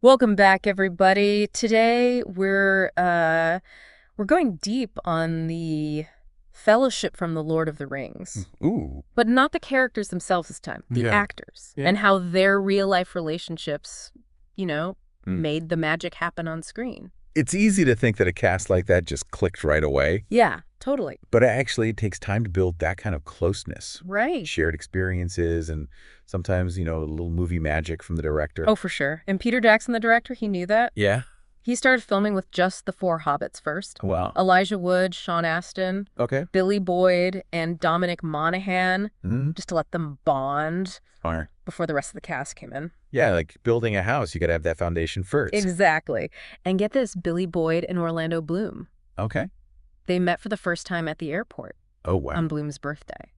Welcome back, everybody. Today we're going deep on the Fellowship from the Lord of the Rings. Ooh. But not the characters themselves this time, the Yeah. actors, Yeah. and how their real-life relationships, Mm. made the magic happen on screen. It's easy to think that a cast like that just clicked right away, Yeah, totally. but actually it takes time to build that kind of closeness. Right. Shared experiences and sometimes, a little movie magic from the director. Oh, for sure. And Peter Jackson, the director, he knew that. Yeah? He started filming with just the 4 Hobbits first. Wow. Elijah Wood, Sean Astin, Okay. Billy Boyd, and Dominic Monaghan, Mm-hmm. just to let them bond Fine. before the rest of the cast came in. Yeah, like building a house, you got to have that foundation first. Exactly. And get this, Billy Boyd and Orlando Bloom. Okay. They met for the first time at the airport Oh, wow. on Bloom's birthday.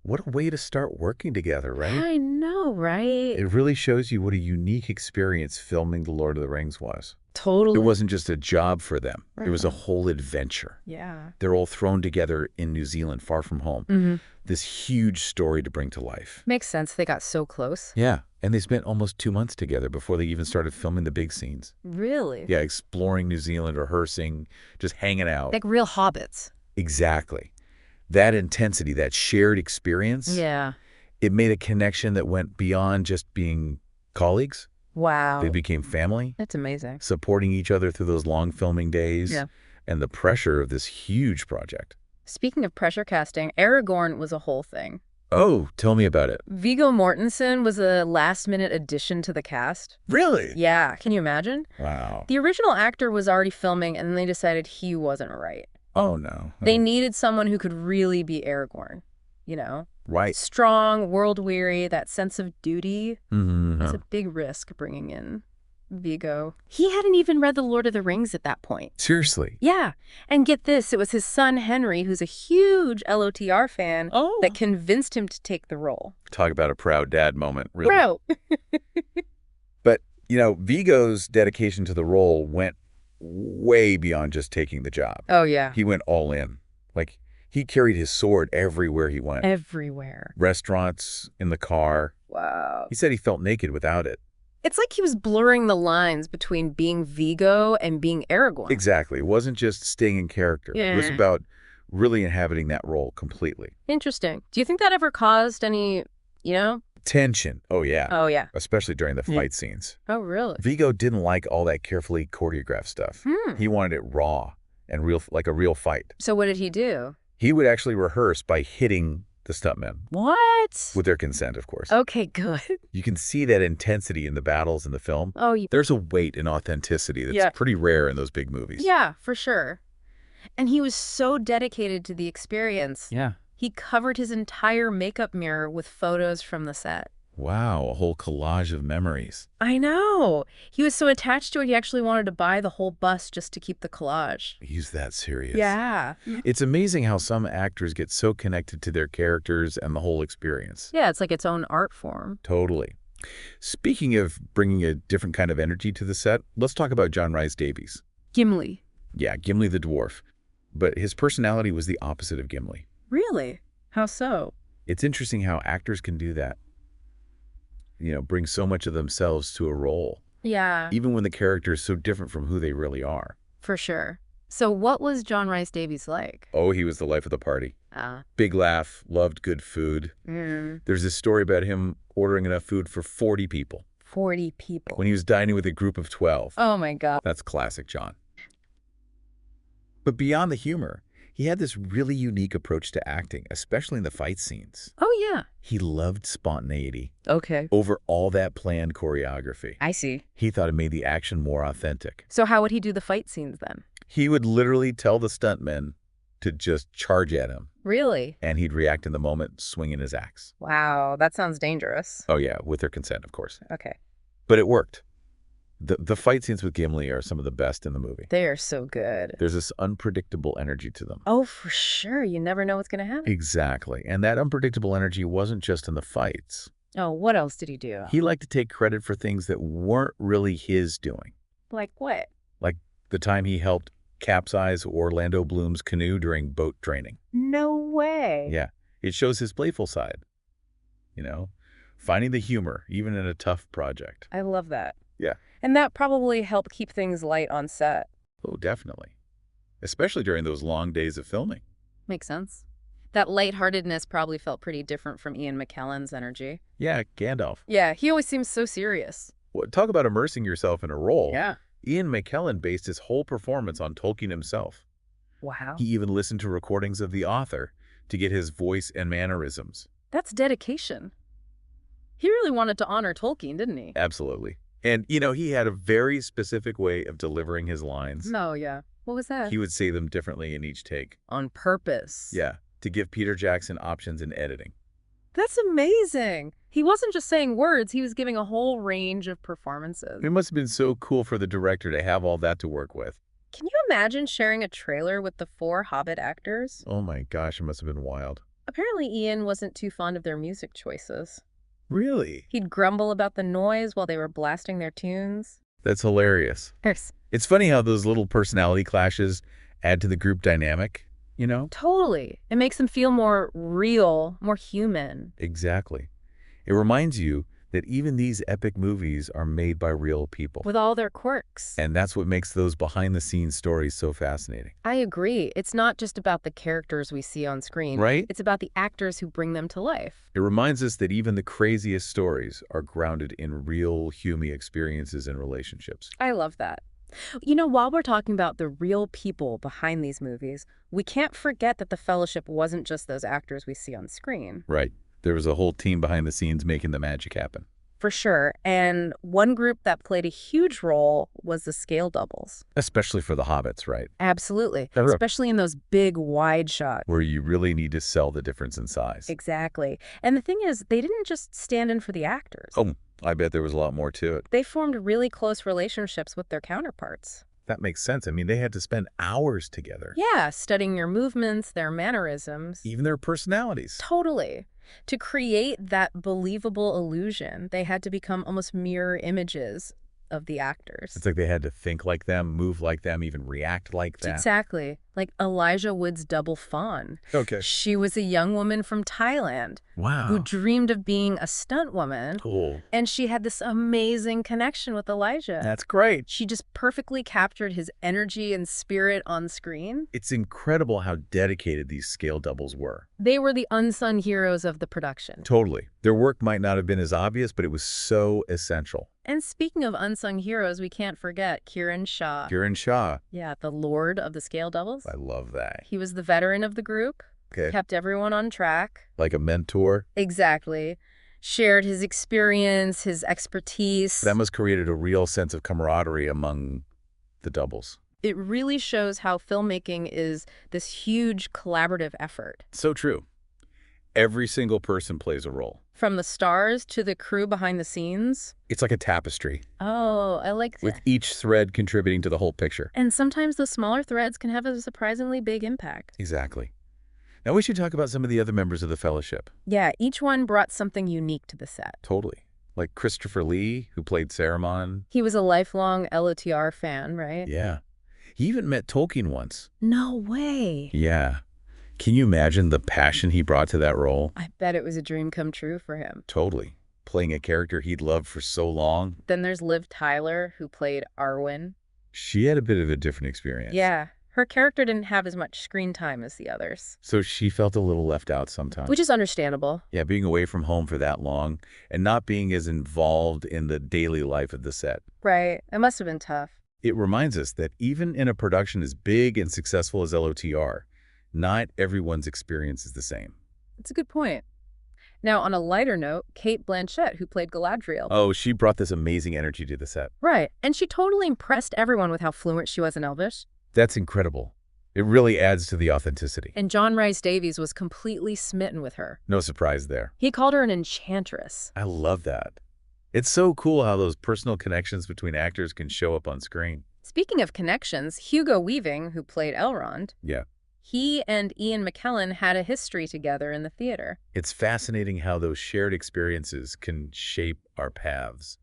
What a way to start working together, right? I know, right? It really shows you what a unique experience filming The Lord of the Rings was. Totally. It wasn't just a job for them. It was a Right. whole adventure. Yeah. They're all thrown together in New Zealand, far from home. Mm-hmm. This huge story to bring to life. Makes sense. They got so close. Yeah, and they spent almost 2 months together before they even started filming the big scenes. Really? Yeah, exploring New Zealand, rehearsing, just hanging out. Like real hobbits. Exactly. That intensity, that shared experience, Yeah. it made a connection that went beyond just being colleagues. Wow. They became family, That's amazing. supporting each other through those long filming days. Yeah. And the pressure of this huge project. Speaking of pressure casting, Aragorn was a whole thing. Oh, tell me about it. Viggo Mortensen was a last-minute addition to the cast. Really? Yeah, can you imagine? Wow. The original actor was already filming, and then they decided he wasn't right. Oh, no. They needed someone who could really be Aragorn, you know? Right. Strong, world-weary, that sense of duty. Mm-hmm. It's a big risk bringing in Viggo. He hadn't even read The Lord of the Rings at that point. Seriously? Yeah, and get this, it was his son Henry, who's a huge LOTR fan, Oh. that convinced him to take the role. Talk about a proud dad moment, really. Bro. But, Vigo's dedication to the role went way beyond just taking the job. Oh, yeah. He went all in. Like, he carried his sword everywhere he went. Everywhere. Restaurants, in the car. Wow. He said he felt naked without it. It's like he was blurring the lines between being Viggo and being Aragorn. Exactly. It wasn't just staying in character. It was Yeah. about really inhabiting that role completely. Interesting. Do you think that ever caused any, Tension. Oh, yeah. Oh, yeah. Especially during the Yeah. fight scenes. Oh, really? Vigo didn't like all that carefully choreographed stuff. He wanted it raw and real, like a real fight. So what did he do? He would actually rehearse by hitting the stuntmen, What? with their consent, of course. Okay, good. You can see that intensity in the battles in the film. Oh, There's a weight and authenticity that's Yeah. pretty rare in those big movies. yeah, for sure. And he was so dedicated to the experience. Yeah. He covered his entire makeup mirror with photos from the set. Wow, a whole collage of memories. I know. He was so attached to it, he actually wanted to buy the whole bus just to keep the collage. He's that serious. Yeah. It's amazing how some actors get so connected to their characters and the whole experience. Yeah, it's like its own art form. Totally. Speaking of bringing a different kind of energy to the set, let's talk about John Rhys Davies. Gimli. Yeah, Gimli the dwarf. But his personality was the opposite of Gimli. Really? How so? It's interesting how actors can do that. Bring so much of themselves to a role, Yeah, even when the character is so different from who they really are. for sure. So what was John Rhys Davies like? Oh, he was the life of the party. Ah. Big laugh, loved good food. There's this story about him ordering enough food for 40 people 40 people. when he was dining with a group of 12. Oh my God. That's classic John. But beyond the humor, he had this really unique approach to acting, especially in the fight scenes. Oh yeah. He loved spontaneity Okay. over all that planned choreography. I see. He thought it made the action more authentic. So how would he do the fight scenes then? He would literally tell the stuntmen to just charge at him, Really? and he'd react in the moment, swinging his axe. Wow, that sounds dangerous. Oh yeah, with their consent, of course. Okay. But it worked. The fight scenes with Gimli are some of the best in the movie. They are so good. There's this unpredictable energy to them. Oh, for sure. You never know what's going to happen. Exactly. And that unpredictable energy wasn't just in the fights. Oh, what else did he do? He liked to take credit for things that weren't really his doing. Like what? Like the time he helped capsize Orlando Bloom's canoe during boat training. No way. Yeah. It shows his playful side. Finding the humor, even in a tough project. I love that. Yeah. And that probably helped keep things light on set. Oh, definitely. Especially during those long days of filming. Makes sense. That lightheartedness probably felt pretty different from Ian McKellen's energy. Yeah, Gandalf. Yeah, he always seems so serious. Well, talk about immersing yourself in a role. Yeah. Ian McKellen based his whole performance on Tolkien himself. Wow. He even listened to recordings of the author to get his voice and mannerisms. That's dedication. He really wanted to honor Tolkien, didn't he? Absolutely. And, he had a very specific way of delivering his lines. No, yeah. What was that? He would say them differently in each take. On purpose. Yeah, to give Peter Jackson options in editing. That's amazing. He wasn't just saying words, he was giving a whole range of performances. It must have been so cool for the director to have all that to work with. Can you imagine sharing a trailer with the 4 Hobbit actors? Oh my gosh, it must have been wild. Apparently Ian wasn't too fond of their music choices. Really? He'd grumble about the noise while they were blasting their tunes. That's hilarious. Yes. It's funny how those little personality clashes add to the group dynamic, Totally. It makes them feel more real, more human. Exactly. It reminds you that even these epic movies are made by real people. With all their quirks. And that's what makes those behind-the-scenes stories so fascinating. I agree. It's not just about the characters we see on screen. Right? It's about the actors who bring them to life. It reminds us that even the craziest stories are grounded in real human experiences and relationships. I love that. While we're talking about the real people behind these movies, we can't forget that the Fellowship wasn't just those actors we see on screen. Right. There was a whole team behind the scenes making the magic happen. For sure. And one group that played a huge role was the scale doubles. Especially for the Hobbits, right? Absolutely. Sure. Especially in those big, wide shots. Where you really need to sell the difference in size. Exactly. And the thing is, they didn't just stand in for the actors. Oh, I bet there was a lot more to it. They formed really close relationships with their counterparts. That makes sense. I mean, they had to spend hours together. Yeah, studying their movements, their mannerisms. Even their personalities. Totally. To create that believable illusion, they had to become almost mirror images of the actors. It's like they had to think like them, move like them, even react like that. Exactly. Like Elijah Wood's double Fawn. Okay. She was a young woman from Thailand Wow. who dreamed of being a stunt woman. Cool. And she had this amazing connection with Elijah. That's great. She just perfectly captured his energy and spirit on screen. It's incredible how dedicated these scale doubles were. They were the unsung heroes of the production. Totally. Their work might not have been as obvious, but it was so essential. And speaking of unsung heroes, we can't forget Kiran Shah. Kiran Shah. Yeah, the lord of the scale doubles. I love that. He was the veteran of the group, Okay. kept everyone on track. Like a mentor. Exactly. Shared his experience, his expertise. That must have created a real sense of camaraderie among the doubles. It really shows how filmmaking is this huge collaborative effort. So true. Every single person plays a role. From the stars to the crew behind the scenes. It's like a tapestry, Oh, I like that. with each thread contributing to the whole picture. And sometimes the smaller threads can have a surprisingly big impact. Exactly. Now we should talk about some of the other members of the Fellowship. Yeah, each one brought something unique to the set. Totally. Like Christopher Lee, who played Saruman. He was a lifelong LOTR fan, right? Yeah. He even met Tolkien once. No way. Yeah. Can you imagine the passion he brought to that role? I bet it was a dream come true for him. Totally. Playing a character he'd loved for so long. Then there's Liv Tyler, who played Arwen. She had a bit of a different experience. Yeah, her character didn't have as much screen time as the others. So she felt a little left out sometimes. Which is understandable. Yeah, being away from home for that long and not being as involved in the daily life of the set. Right. It must have been tough. It reminds us that even in a production as big and successful as LOTR, not everyone's experience is the same. That's a good point. Now, on a lighter note, Cate Blanchett, who played Galadriel. Oh, she brought this amazing energy to the set. Right. And she totally impressed everyone with how fluent she was in Elvish. That's incredible. It really adds to the authenticity. And John Rhys Davies was completely smitten with her. No surprise there. He called her an enchantress. I love that. It's so cool how those personal connections between actors can show up on screen. Speaking of connections, Hugo Weaving, who played Elrond, Yeah. he and Ian McKellen had a history together in the theater. It's fascinating how those shared experiences can shape our paths.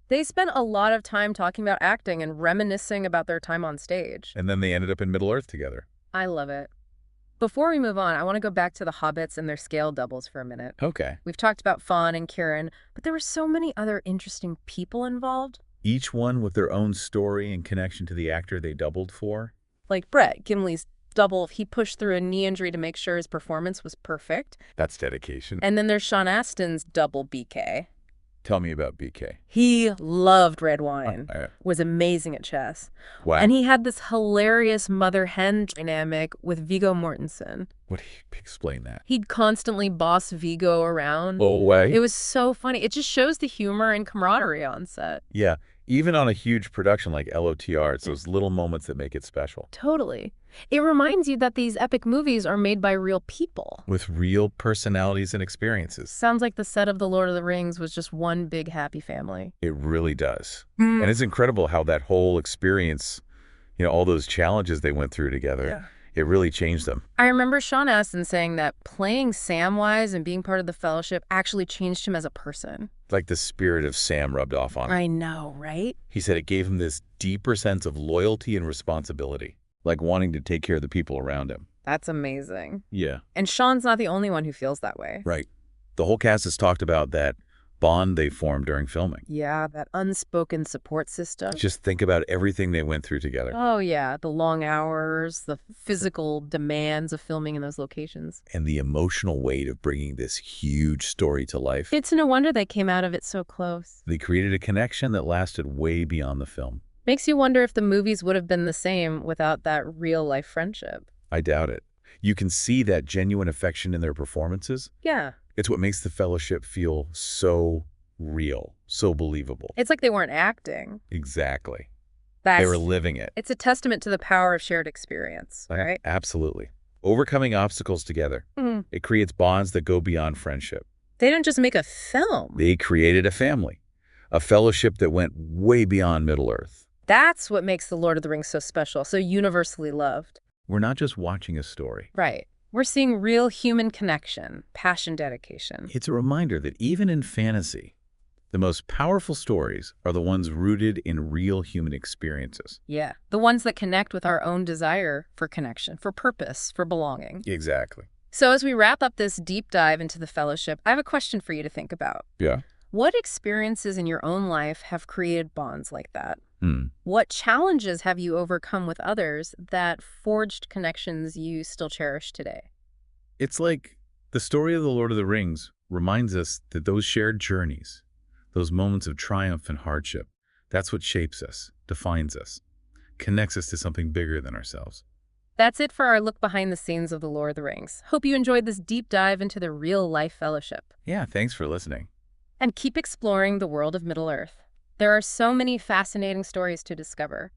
They spent a lot of time talking about acting and reminiscing about their time on stage. And then they ended up in Middle-earth together. I love it. Before we move on, I want to go back to the Hobbits and their scale doubles for a minute. Okay. We've talked about Fawn and Kieran, but there were so many other interesting people involved. each one with their own story and connection to the actor they doubled for. Like Brett, Gimli's double, he pushed through a knee injury to make sure his performance was perfect. That's dedication. And then there's Sean Astin's double BK. Tell me about BK. He loved red wine, Oh, was amazing at chess. wow. And he had this hilarious mother-hen dynamic with Viggo Mortensen. Explain that. He'd constantly boss Viggo around. Oh, way. It was so funny. It just shows the humor and camaraderie on set. Yeah. Even on a huge production like LOTR, it's those little moments that make it special. Totally. It reminds you that these epic movies are made by real people. With real personalities and experiences. Sounds like the set of The Lord of the Rings was just one big happy family. It really does. And it's incredible how that whole experience, all those challenges they went through together, it really changed them. I remember Sean Astin saying that playing Samwise and being part of the Fellowship actually changed him as a person. Like the spirit of Sam rubbed off on him. I know, right? He said it gave him this deeper sense of loyalty and responsibility, like wanting to take care of the people around him. That's amazing. Yeah. And Sean's not the only one who feels that way. Right. The whole cast has talked about that bond they formed during filming. Yeah, that unspoken support system. Just think about everything they went through together. Oh, yeah. The long hours, the physical demands of filming in those locations. And the emotional weight of bringing this huge story to life. It's no wonder they came out of it so close. They created a connection that lasted way beyond the film. Makes you wonder if the movies would have been the same without that real-life friendship. I doubt it. You can see that genuine affection in their performances. Yeah. It's what makes the Fellowship feel so real, so believable. It's like they weren't acting. Exactly. They were living it. It's a testament to the power of shared experience, right? Absolutely. Overcoming obstacles together. Mm-hmm. It creates bonds that go beyond friendship. They didn't just make a film. They created a family, a fellowship that went way beyond Middle-earth. That's what makes The Lord of the Rings so special, so universally loved. We're not just watching a story. Right. We're seeing real human connection, passion, dedication. It's a reminder that even in fantasy, the most powerful stories are the ones rooted in real human experiences. Yeah, the ones that connect with our own desire for connection, for purpose, for belonging. Exactly. So as we wrap up this deep dive into the Fellowship, I have a question for you to think about. Yeah. What experiences in your own life have created bonds like that? Hmm. What challenges have you overcome with others that forged connections you still cherish today? It's like the story of The Lord of the Rings reminds us that those shared journeys, those moments of triumph and hardship, that's what shapes us, defines us, connects us to something bigger than ourselves. That's it for our look behind the scenes of The Lord of the Rings. Hope you enjoyed this deep dive into the real-life Fellowship. Yeah, thanks for listening. And keep exploring the world of Middle-earth. There are so many fascinating stories to discover.